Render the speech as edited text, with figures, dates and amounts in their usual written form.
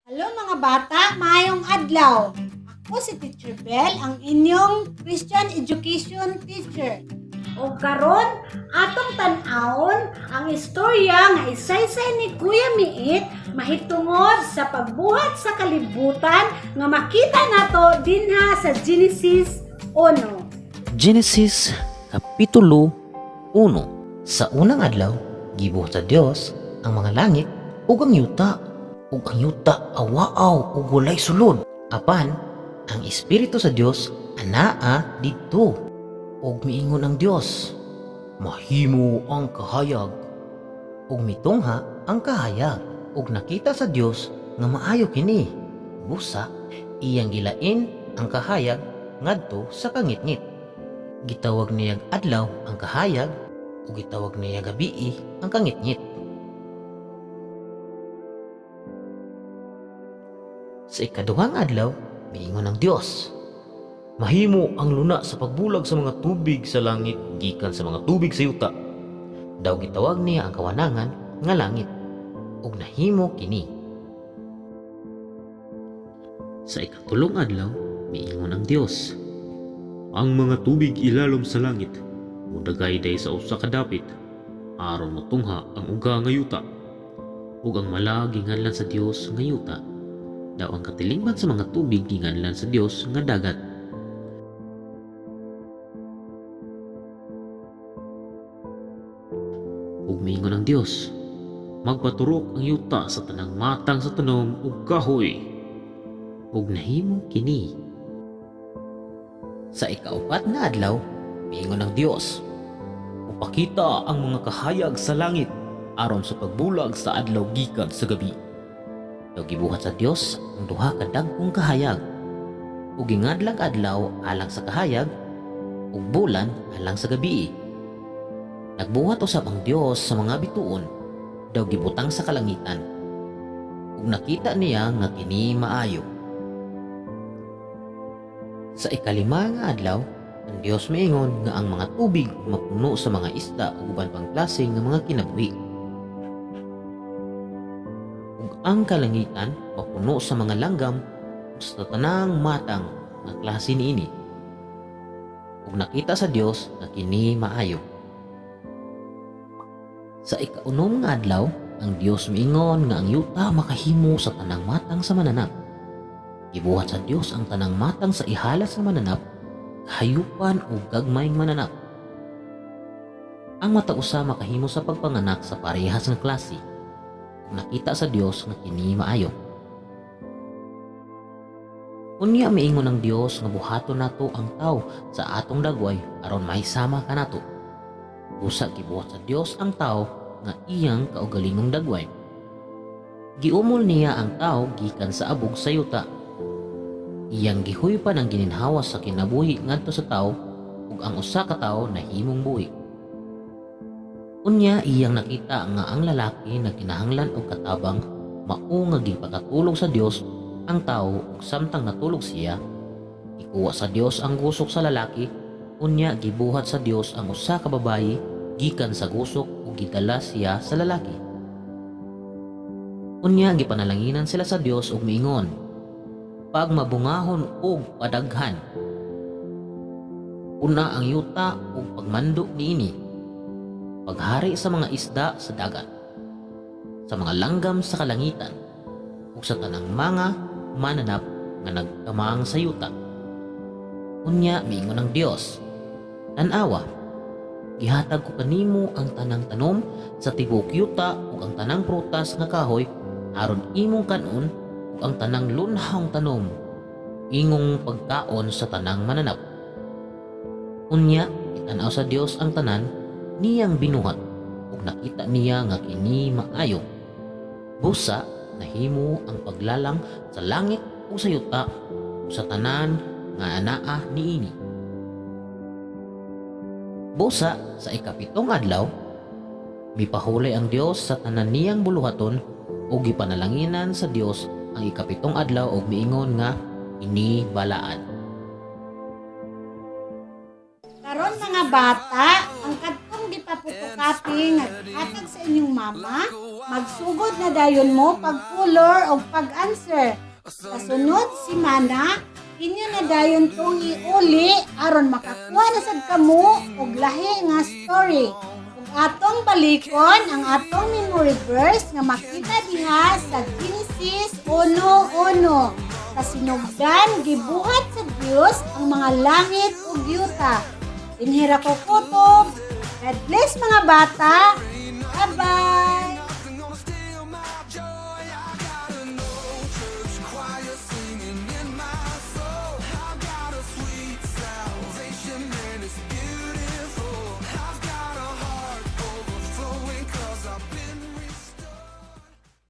Hello mga bata, maayong adlaw. Ako si Teacher Bell, ang inyong Christian Education Teacher. O karon, atong tan-awon ang istorya nga isaysay ni Kuya Miit mahitungod sa pagbuhat sa kalibutan nga makita nato dinha sa Genesis 1. Genesis Kapitulo 1. Sa unang adlaw, gibuhat sa Dios ang mga langit ug ang yuta, ug ang yuta awaaw ug walay sulod. Apan ang Espiritu sa Dios anaa didto, ug miingon ang Dios, mahimo ang kahayag, ug mitungha ang kahayag, ug nakita sa Dios nga maayo kini. Busa iyang gilain ang kahayag ngadto sa kangitngit. Gitawag niya adlaw ang kahayag, ug gitawag niya gabii ang kangitngit. Sa ikaduhang adlaw, miingon ang Dios, mahimo ang luna sa pagbulag sa mga tubig sa langit gikan sa mga tubig sa yuta. Daw gitawag niya ang kawanangan nga langit, ug nahimo kini. Sa ikatulong adlaw, miingon ang Dios, ang mga tubig ilalom sa langit mudagayday sa usa ka dapit aron motungha ang uga nga yuta, ug ang mala ginganlan sa Dios nga yuta. Daw ang katilingban sa mga tubig ginganlan sa Dios nga dagat. Ug miingon ang Dios, magpaturok ang yuta sa tanang matang sa tanom ug kahoy, ug nahimo kini. Sa ikaupat na adlaw, miingon ang Dios, upakita ang mga kahayag sa langit aron sa pagbulag sa adlaw gikan sa gabi. Daw gibuhat sa Dios ang duha ka dagkong kahayag, ug gingadlag adlaw alang sa kahayag, ug bulan alang sa gabi. Nagbuhat usab ang Dios sa mga bituon, daw gibutang sa kalangitan, ug nakita niya nga kini maayo. Sa ikalima nga adlaw, ang Dios miingon nga ang mga tubig mapuno sa mga isda ug uban pang klase nga mga kinabuhi. Ug ang kalangitan mapuno sa mga langgam ug sa tanang matang nga klase niini. Ug nakita sa Dios nga kini maayo. Sa ikaunom nga adlaw, ang Dios miingon nga ang yuta makahimo sa tanang matang sa mananap. Gibuhat sa Dios ang tanang matang sa ihalas nga mananap, hayupan o gagmayng mananap. Ang matausa makahimo sa pagpanganak sa parehas nga klase. Nakita sa Dios nga kini maayo. Unya miingon ang Dios nga buhaton nato ang tawo sa atong dagway aron mahisama kanato. Busa gibuhat sa Dios ang tawo nga iyang kaugalingong dagway. Giumol niya ang tawo gikan sa abog sa yuta. Iyang gihuypan ang gininhawas sa kinabuhi ngadto sa tawo, ug ang usa ka tawo nahimong buhi. Unya iyang nakita nga ang lalaki na kinahanglan og katabang mao nga gipakatulog sa Dios ang tawo, ug samtang natulog siya, ikuha sa Dios ang gusok sa lalaki. Unya gibuhat sa Dios ang usa ka babayi gikan sa gusok ug gidala siya sa lalaki. Unya gipanalanginan sila sa Dios ug miingon, pag mabungahon og padaghan. Una ang yuta ug pagmando niini, paghari sa mga isda sa dagat, sa mga langgam sa kalangitan, ug sa tanang mga mananap nga nagkamang sa yuta. Unya miingon ang Dios, tan-awa, gihatag ko kanimo ang tanang tanom sa tibok yuta ug ang tanang prutas nga kahoy aron imong kanon, ug ang tanang lunhang tanom ingong pagkaon sa tanang mananap. Unya itanaw sa Dios ang tanan niyang binuhat, ug nakita niya nga kini maayo. Busa nahimo ang paglalang sa langit ug sa yuta ug sa tanan nga anaa niini. Busa sa ikapitong adlaw, mipahulay ang Dios sa tanan niyang buluhaton, ug gipanalanginan sa Dios ang ikapitong adlaw ug miingon nga ini balaan. Karon mga bata, ang kadtong gipaputukati nga hatag sa inyong mama, magsugod na dayon mo pag-color o pag-answer. Sa sunod semana, inyo na dayon tong iuli aron makakuha na sad kamo og lahi nga story. Ug atong balikon ang atong memory verse nga makita diha sa Genesis 1:1. Kasinugdan gibuhat sa Dios ang mga langit ug yuta. Inhira ko kutob. God bless mga bata. Bye-bye!